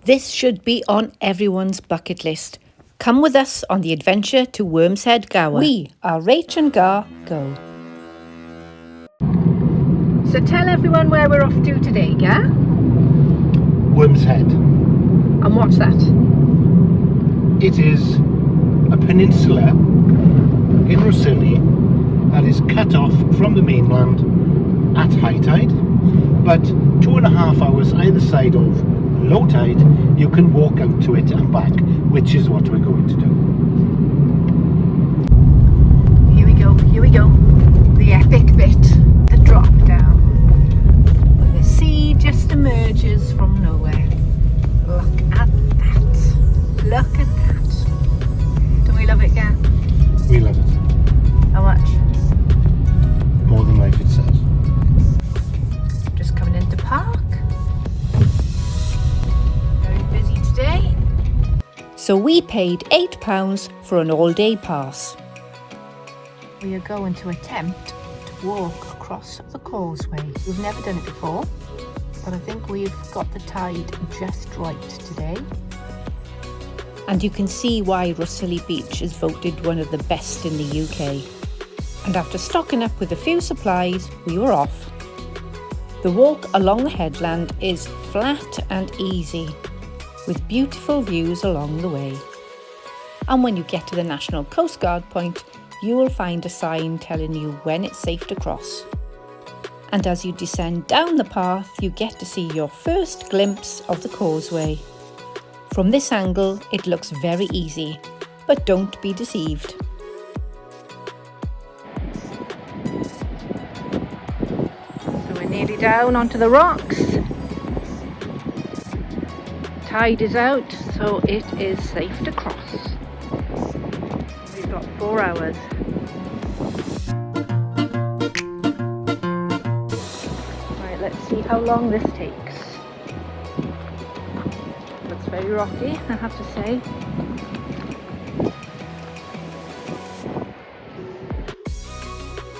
This should be on everyone's bucket list. Come with us on the adventure to Wormshead Gower. We are Rach and Gar Go. So tell everyone where we're off to today, Gar. Wormshead. And what's that? It is a peninsula in Rhossili that is cut off from the mainland at high tide, but 2.5 hours either side of low tide you can walk out to it and back, which is what we're going to do. Here we go, the epic bit, the drop down, where the sea just emerges from nowhere. Look at that, look at that. Don't we love it, Gar? We love it. How much? More than life itself. Just coming into park. Very busy today. So we paid £8 for an all-day pass. We are going to attempt to walk across the causeway. We've never done it before, but I think we've got the tide just right today. And you can see why Rhossili Beach is voted one of the best in the UK. And after stocking up with a few supplies, we were off. The walk along the headland is flat and easy, with beautiful views along the way. And when you get to the National Coast Guard point, you will find a sign telling you when it's safe to cross. And as you descend down the path, you get to see your first glimpse of the causeway. From this angle, it looks very easy, but don't be deceived. So we're nearly down onto the rocks. Tide is out, so it is safe to cross. We've got 4 hours. Right, let's see how long this takes. Looks very rocky, I have to say.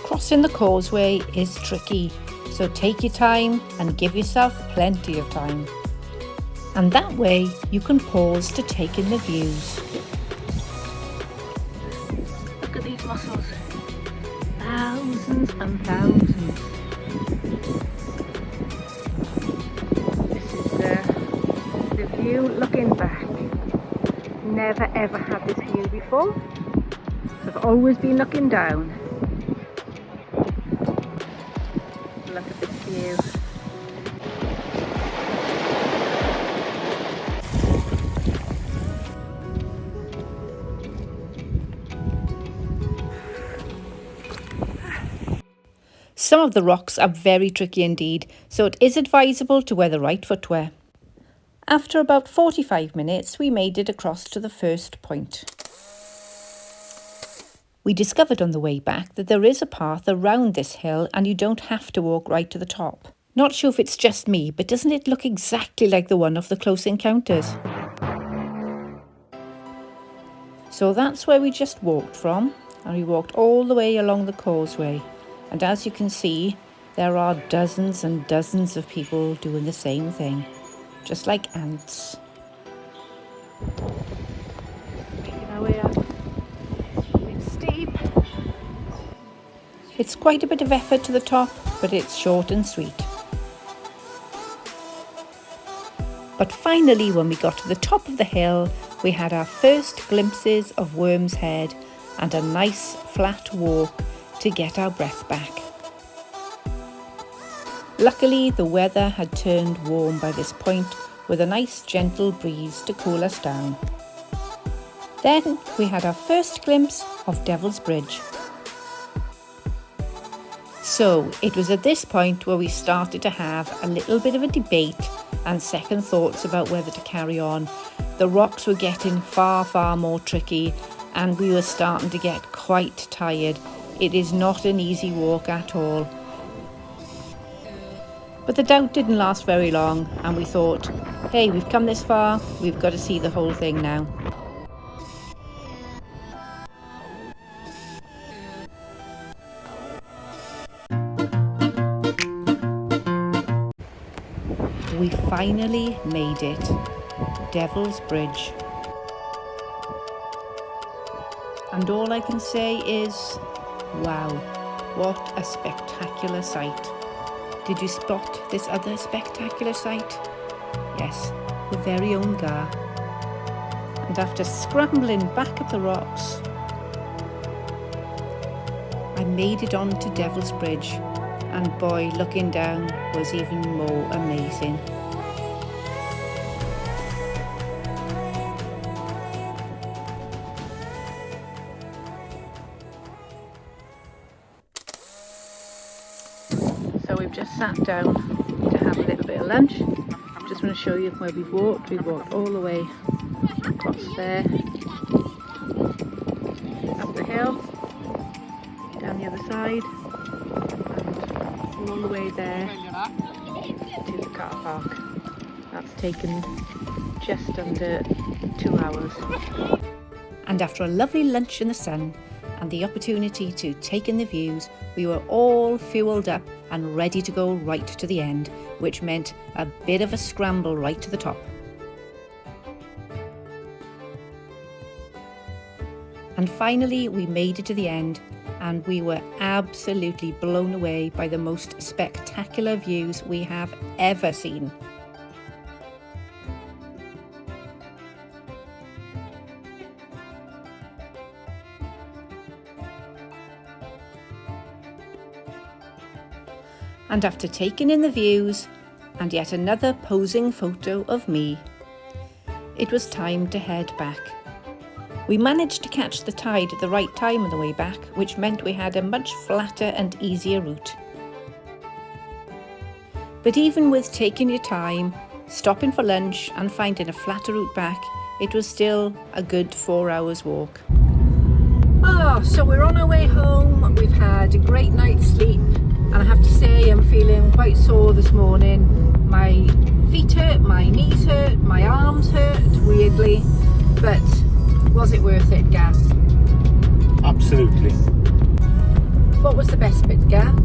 Crossing the causeway is tricky, so take your time and give yourself plenty of time. And that way you can pause to take in the views. Look at these mussels. Thousands and thousands. This is the view looking back. Never ever had this view before. So I've always been looking down. Look at this view. Some of the rocks are very tricky indeed, so it is advisable to wear the right footwear. After about 45 minutes, we made it across to the first point. We discovered on the way back that there is a path around this hill and you don't have to walk right to the top. Not sure if it's just me, but doesn't it look exactly like the one of the Close Encounters? So that's where we just walked from, and we walked all the way along the causeway. And as you can see, there are dozens and dozens of people doing the same thing, just like ants. Making our way up. It's steep. It's quite a bit of effort to the top, but it's short and sweet. But finally, when we got to the top of the hill, we had our first glimpses of Wormshead and a nice flat walk to get our breath back. Luckily, the weather had turned warm by this point, with a nice gentle breeze to cool us down. Then we had our first glimpse of Devil's Bridge. So it was at this point where we started to have a little bit of a debate and second thoughts about whether to carry on. The rocks were getting far more tricky and we were starting to get quite tired. It is not an easy walk at all. But the doubt didn't last very long and we thought, hey, we've come this far, we've got to see the whole thing now. We finally made it. Devil's Bridge. And all I can say is, wow, what a spectacular sight. Did you spot this other spectacular sight? Yes, the very own Gower. And after scrambling back up the rocks, I made it onto Devil's Bridge, and boy, looking down was even more amazing. So we've just sat down to have a little bit of lunch. Just want to show you where we've walked. We've walked all the way across there, up the hill, down the other side, and all the way there to the car park. That's taken just under 2 hours. And after a lovely lunch in the sun and the opportunity to take in the views, we were all fueled up and ready to go right to the end, which meant a bit of a scramble right to the top. And finally we made it to the end, and we were absolutely blown away by the most spectacular views we have ever seen. And after taking in the views and yet another posing photo of me, it was time to head back. We managed to catch the tide at the right time on the way back, which meant we had a much flatter and easier route. But even with taking your time, stopping for lunch and finding a flatter route back, it was still a good 4 hours walk. So we're on our way home. We've had a great night's sleep. And I have to say, I'm feeling quite sore this morning. My feet hurt, my knees hurt, my arms hurt, weirdly. But was it worth it, Gav? Absolutely. What was the best bit, Gav?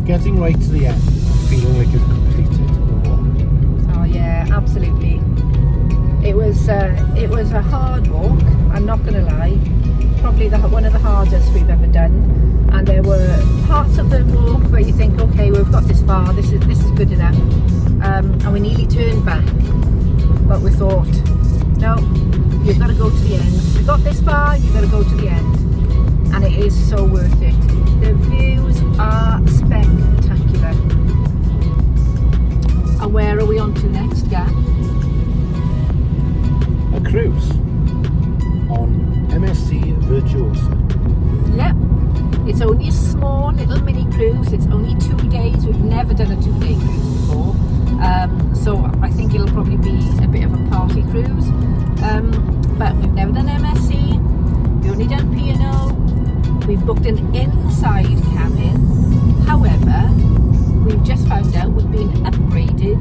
Getting right to the end, feeling like you've completed the walk. Oh yeah, absolutely. It was a hard walk, I'm not going to lie. Probably one of the hardest we've ever done. And there were parts of the walk where you think, okay, we've got this far, this is good enough, and we nearly turned back, but we thought, no, you've got to go to the end. We got this far, you've got to go to the end, and it is so worth it. The views are spectacular. And where are we on to next, Gav? A cruise on MSC Virtuosa. Yep. It's only a small little mini cruise. It's only 2 days. We've never done a 2-day cruise before. So I think it'll probably be a bit of a party cruise. But we've never done MSC. We've only done P&O. We've booked an inside cabin. However, we've just found out we've been upgraded